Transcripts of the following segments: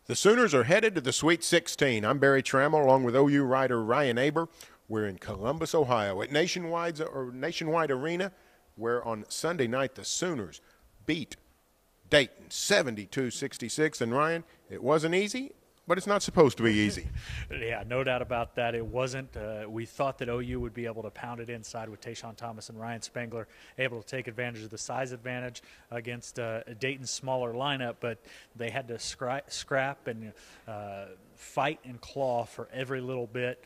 The Sooners are headed to the Sweet 16. I'm Barry Tramel along with OU writer Ryan Aber. We're in Columbus, Ohio at Nationwide Arena, where on Sunday night the Sooners beat Dayton 72-66. And Ryan, it wasn't easy, but it's not supposed to be easy. Yeah, no doubt about that. It wasn't. We thought that OU would be able to pound it inside with Tayshawn Thomas and Ryan Spangler, able to take advantage of the size advantage against Dayton's smaller lineup, but they had to scrap and fight and claw for every little bit.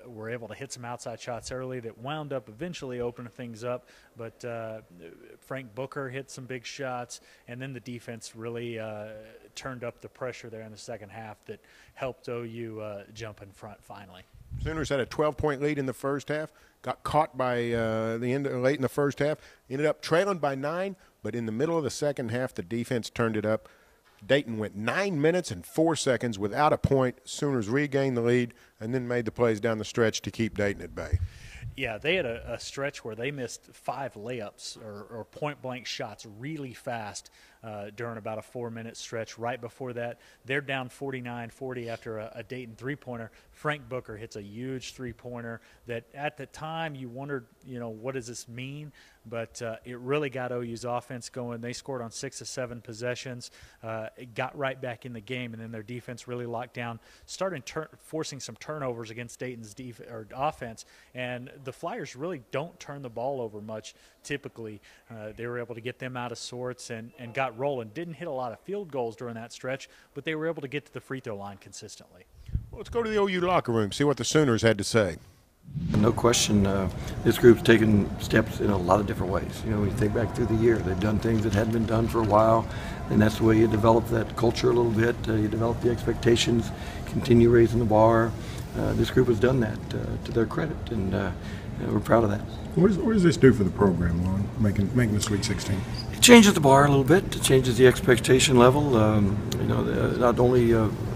Were able to hit some outside shots early that wound up eventually opening things up, but Frank Booker hit some big shots, and then the defense really turned up the pressure there in the second half that helped OU jump in front finally. Sooners had a 12-point lead in the first half, got caught by the end late in the first half, ended up trailing by 9, but in the middle of the second half the defense turned it up. Dayton went 9 minutes and 4 seconds without a point. Sooners regained the lead and then made the plays down the stretch to keep Dayton at bay. Yeah, they had a stretch where they missed 5 layups or point-blank shots really fast during about a 4-minute stretch. Right before that, they're down 49-40 after a Dayton three-pointer. Frank Booker hits a huge three-pointer that at the time you wondered, what does this mean? But it really got OU's offense going. They scored on 6 of 7 possessions. It got right back in the game, and then their defense really locked down, started forcing some turnovers against Dayton's offense. And the Flyers really don't turn the ball over much typically. They were able to get them out of sorts and got rolling. Didn't hit a lot of field goals during that stretch, but they were able to get to the free throw line consistently. Well, let's go to the OU locker room, see what the Sooners had to say. No question, this group's taken steps in a lot of different ways. When you think back through the year, they've done things that hadn't been done for a while, and that's the way you develop that culture a little bit. You develop the expectations, continue raising the bar. This group has done that to their credit, and we're proud of that. What does this do for the program, Lon, making the Sweet 16? It changes the bar a little bit. It changes the expectation level. Not only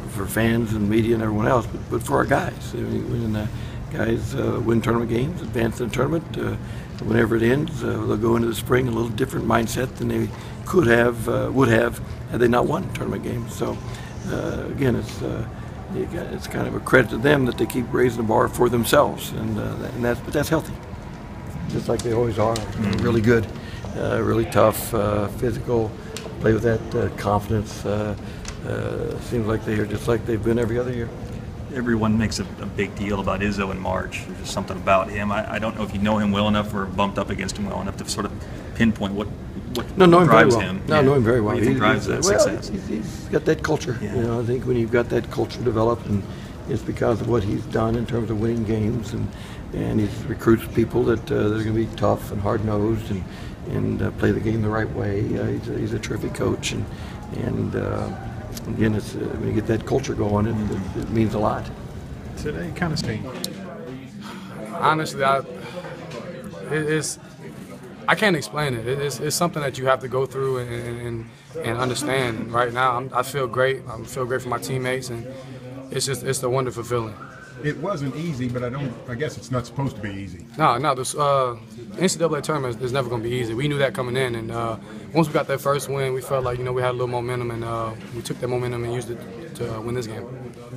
for fans and media and everyone else, but for our guys. When guys win tournament games, advance in the tournament, whenever it ends, they'll go into the spring a little different mindset than they would have had they not won tournament games. So again, it's kind of a credit to them that they keep raising the bar for themselves, but that's healthy, just like they always are. Really good, really tough, physical, play with that confidence. Seems like they are just like they've been every other year. Everyone makes a big deal about Izzo and March. There's just something about him. I don't know if you know him well enough or bumped up against him well enough to sort of pinpoint what drives him. No, I know him very well. What do you think drives that success? He's got that culture. Yeah. I think when you've got that culture developed, and it's because of what he's done in terms of winning games, and he recruits people that are going to be tough and hard-nosed and play the game the right way. He's a terrific coach, and again, when you get that culture going, it means a lot. Today kind of stinks. Honestly, I can't explain it. It's something that you have to go through and understand. Right now, I feel great. I feel great for my teammates, and it's a wonderful feeling. It wasn't easy, but I guess it's not supposed to be easy. No, this NCAA tournament is never going to be easy. We knew that coming in, and once we got that first win, we felt like we had a little momentum, and we took that momentum and used it to win this game.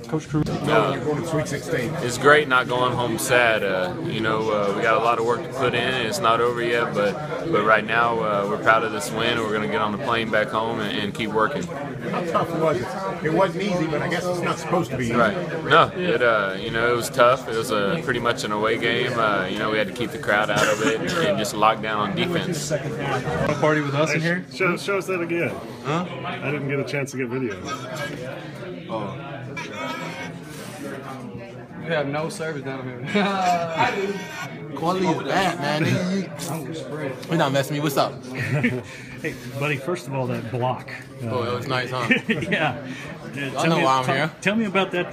Coach Cruz, you're going to Sweet 16. It's great not going home sad. We got a lot of work to put in. It's not over yet, but right now we're proud of this win. We're going to get on the plane back home and keep working. How tough was it? It wasn't easy, but I guess it's not supposed to be easy. Right. No, it was tough. It was pretty much an away game. We had to keep the crowd out of it and just lock down on defense. Want to party with us in here? Show us that again. Huh? I didn't get a chance to get video. Oh. We have no service down here. Quality is bad, man. You're not messing me. What's up? Hey, buddy, first of all, that block. It was nice, huh? Yeah. I know why I'm here. Tell me about that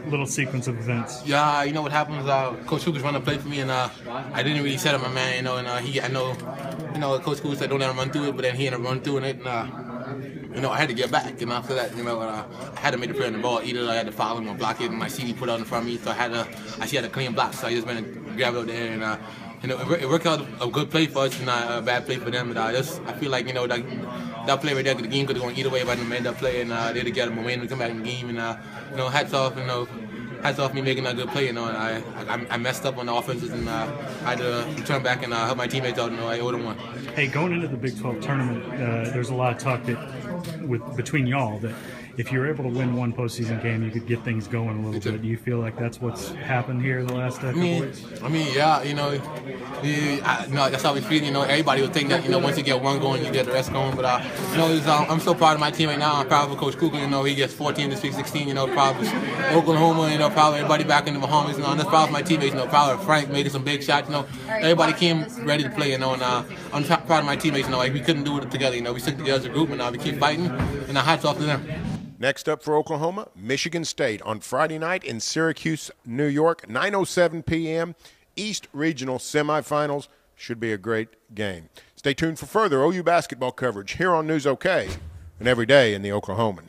little sequence of events. Yeah, what happened was Coach Hoop was running a play for me, and I didn't really set up my man, and Coach Hoop said don't let him run through it, but then he ended up running through it, and I had to get back, and after that, I had to make the play on the ball. Either I had to follow him or block it, and my CD put out in front of me, so I had a clean block, so I just went and grabbed it up there, and it worked out a good play for us and not a bad play for them. But I feel like that play right there, the game could have gone either way, but I made that play, and they had to get a momentum to come back in the game, and hats off, hats off me making that good play, and I messed up on the offenses, and I had to return back and help my teammates out, and I owed them one. Hey, going into the Big 12 tournament, there's a lot of talk that between y'all that if you're able to win one postseason game, you could get things going a little bit. Do you feel like that's what's happened here the last couple weeks? Yeah, that's how we feel. Everybody would think that, once you get one going, you get the rest going. But, I'm so proud of my team right now. I'm proud of Coach Kugler. He gets 14 to 16. Proud of Oklahoma. Proud of everybody back in the Bahamas. I'm just proud of my teammates. Proud of Frank making some big shots. Everybody came ready to play. And I'm proud of my teammates. We couldn't do it together. We stuck together as a group, and we keep fighting. And hats off to them. Next up for Oklahoma, Michigan State on Friday night in Syracuse, New York, 9:07 p.m. East Regional Semifinals. Should be a great game. Stay tuned for further OU basketball coverage here on News OK and every day in the Oklahoman.